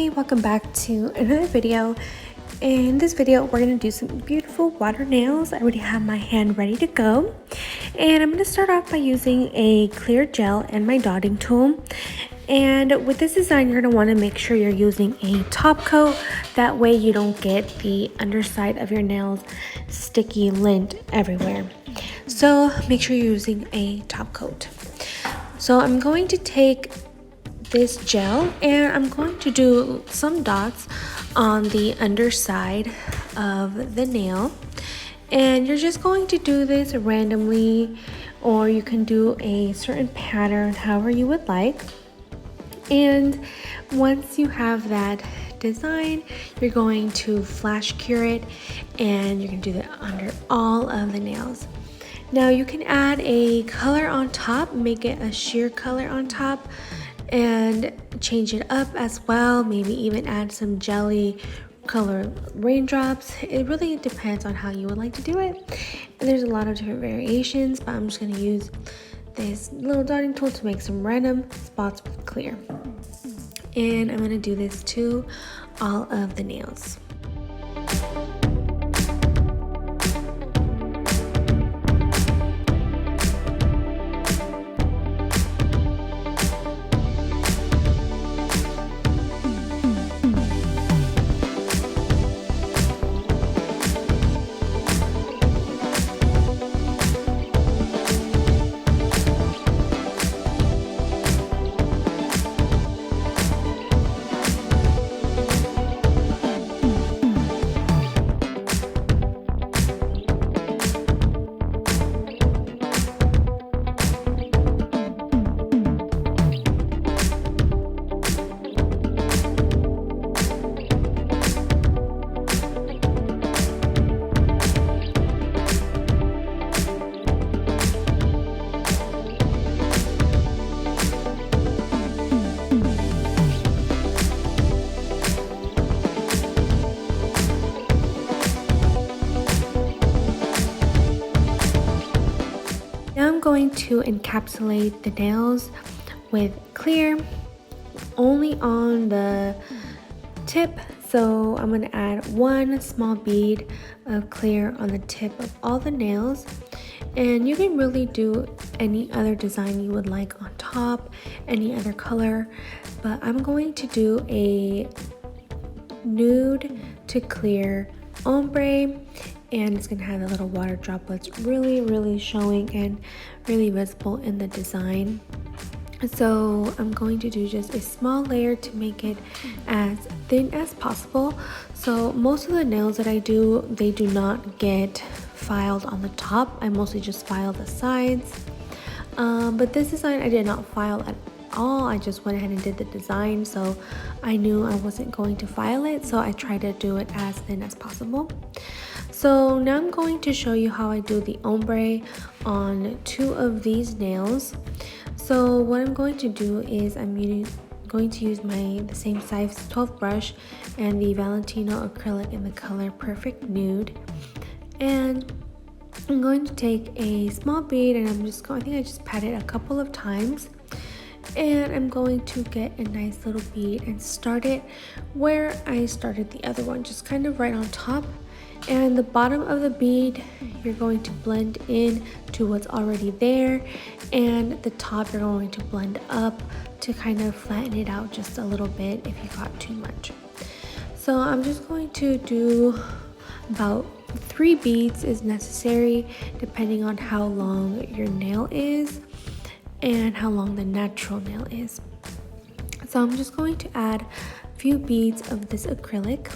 Hey, welcome back to another video. In this video, we're going to do some beautiful water nails. I already have my hand ready to go. And I'm going to start off by using a clear gel and my dotting tool. And with this design, you're going to want to make sure you're using a top coat. That way you don't get the underside of your nails sticky lint everywhere. So make sure you're using a top coat. So I'm going to take this gel and I'm going to do some dots on the underside of the nail, and you're just going to do this randomly, or you can do a certain pattern however you would like. And once you have that design, you're going to flash cure it, and you're going to do that under all of the nails. Now you can add a color on top, make it a sheer color on top, and change it up as well. Maybe even add some jelly color raindrops. It really depends on how you would like to do it. And there's a lot of different variations, but I'm just going to use this little dotting tool to make some random spots with clear. And I'm going to do this to all of the nails. Now I'm going to encapsulate the nails with clear only on the tip. So I'm going to add one small bead of clear on the tip of all the nails. And you can really do any other design you would like on top, any other color. But I'm going to do a nude to clear ombre, and it's gonna have the little water droplets really showing and really visible in the design. So I'm going to do just a small layer to make it as thin as possible. So most of the nails that I do, they do not get filed on the top. I mostly just file the sides. But this design I did not file at all. I just went ahead and did the design, so I knew I wasn't going to file it, so I tried to do it as thin as possible. So now I'm going to show you how I do the ombre on two of these nails. So what I'm going to do is I'm going to use the same size 12 brush and the Valentino acrylic in the color Perfect Nude, and I'm going to take a small bead, and I think I just pat it a couple of times. And I'm going to get a nice little bead and start it where I started the other one, just kind of right on top. And the bottom of the bead, you're going to blend in to what's already there, and the top you're going to blend up to kind of flatten it out just a little bit if you got too much. So I'm just going to do about 3 beads is necessary depending on how long your nail is and how long the natural nail is. So I'm just going to add a few beads of this acrylic.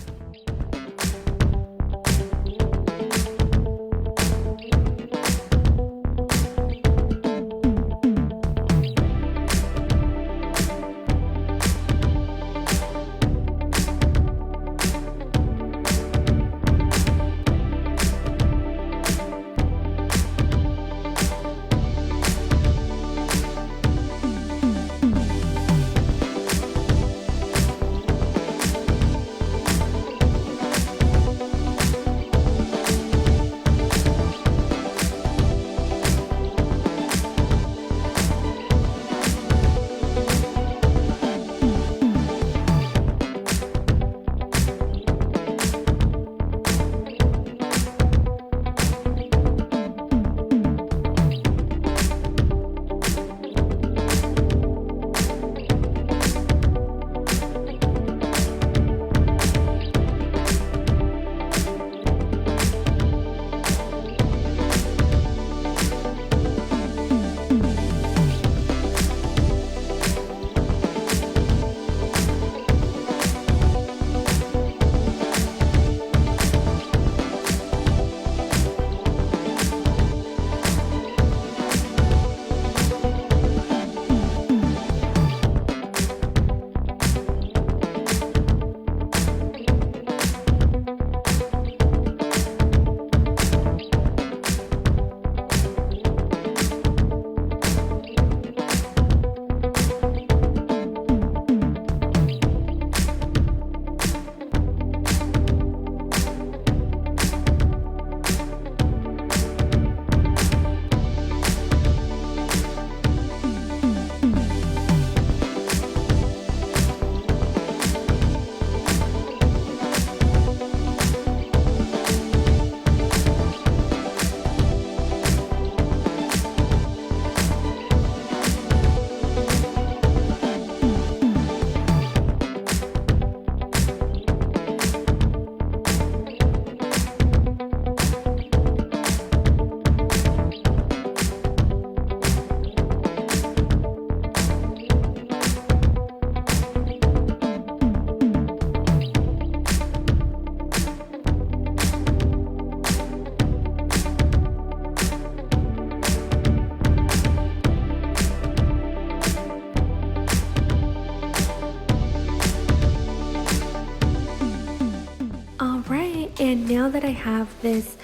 And now that I have this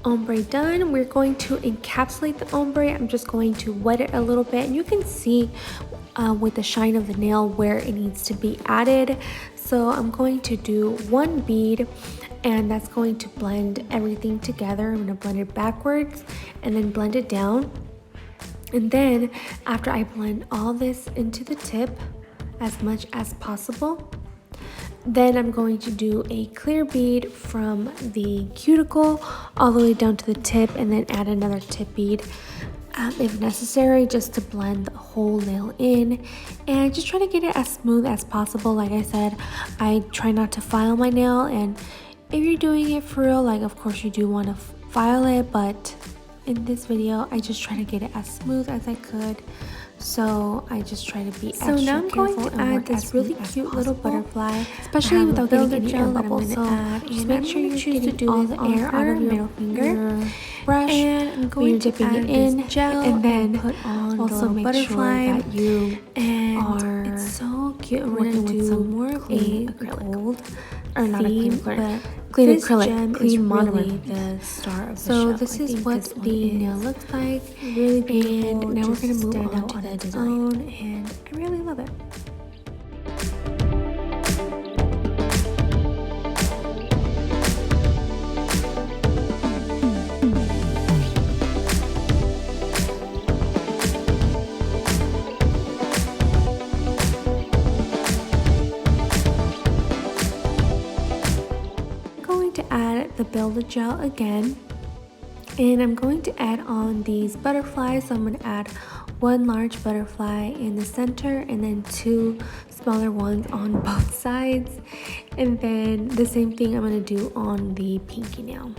ombre done, we're going to encapsulate the ombre. I'm just going to wet it a little bit, and you can see with the shine of the nail where it needs to be added. So I'm going to do one bead, and that's going to blend everything together. I'm going to blend it backwards and then blend it down. And then after I blend all this into the tip as much as possible, then I'm going to do a clear bead from the cuticle all the way down to the tip, and then add another tip bead if necessary, just to blend the whole nail in. And just try to get it as smooth as possible. Like I said, I try not to file my nail, and if you're doing it for real, like of course you do want to file it, but in this video I just try to get it as smooth as I could. So I just try to be extra careful. So now I'm going to add this really cute little butterfly, especially without getting any air bubbles. So just make sure you choose to do all the air out of your middle finger brush, and I'm going to dipping it in gel, and then put on also the make sure that you are. It's so cute. We're going to do some more of a gold, or not a clean acrylic, but clean acrylic, clean monomer. The star of the show. So this is what the nail looks like. Really beautiful. And now we're going to move on to the design, and I really love it. The Build-A-Gel again, and I'm going to add on these butterflies. So I'm going to add one large butterfly in the center and then two smaller ones on both sides, and then the same thing I'm going to do on the pinky nail.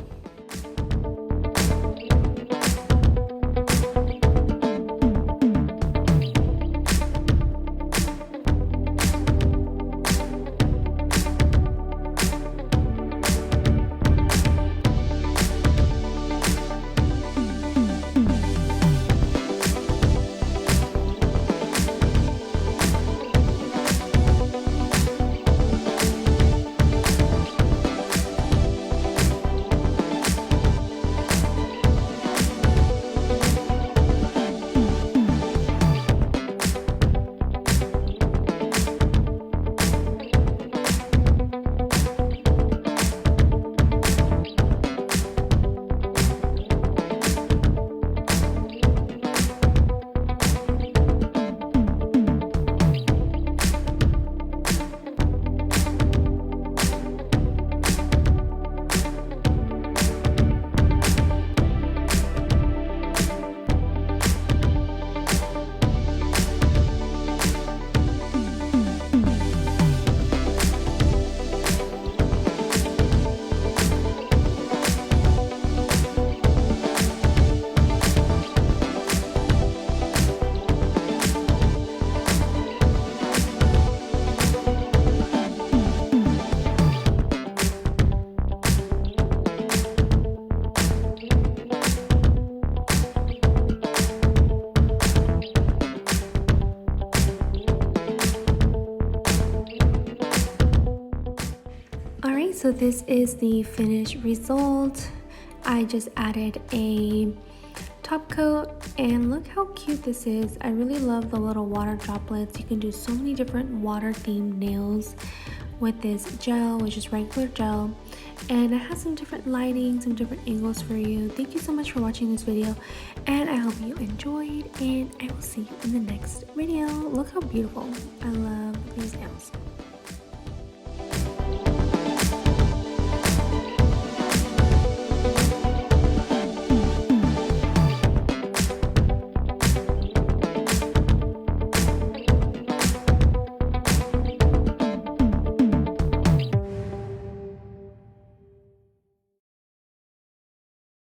So this is the finished result. I just added a top coat, and look how cute this is. I really love the little water droplets. You can do so many different water themed nails with this gel, which is regular gel, and it has some different lighting, some different angles for you. Thank you so much for watching this video, and I hope you enjoyed, and I will see you in the next video. Look how beautiful. I love these nails.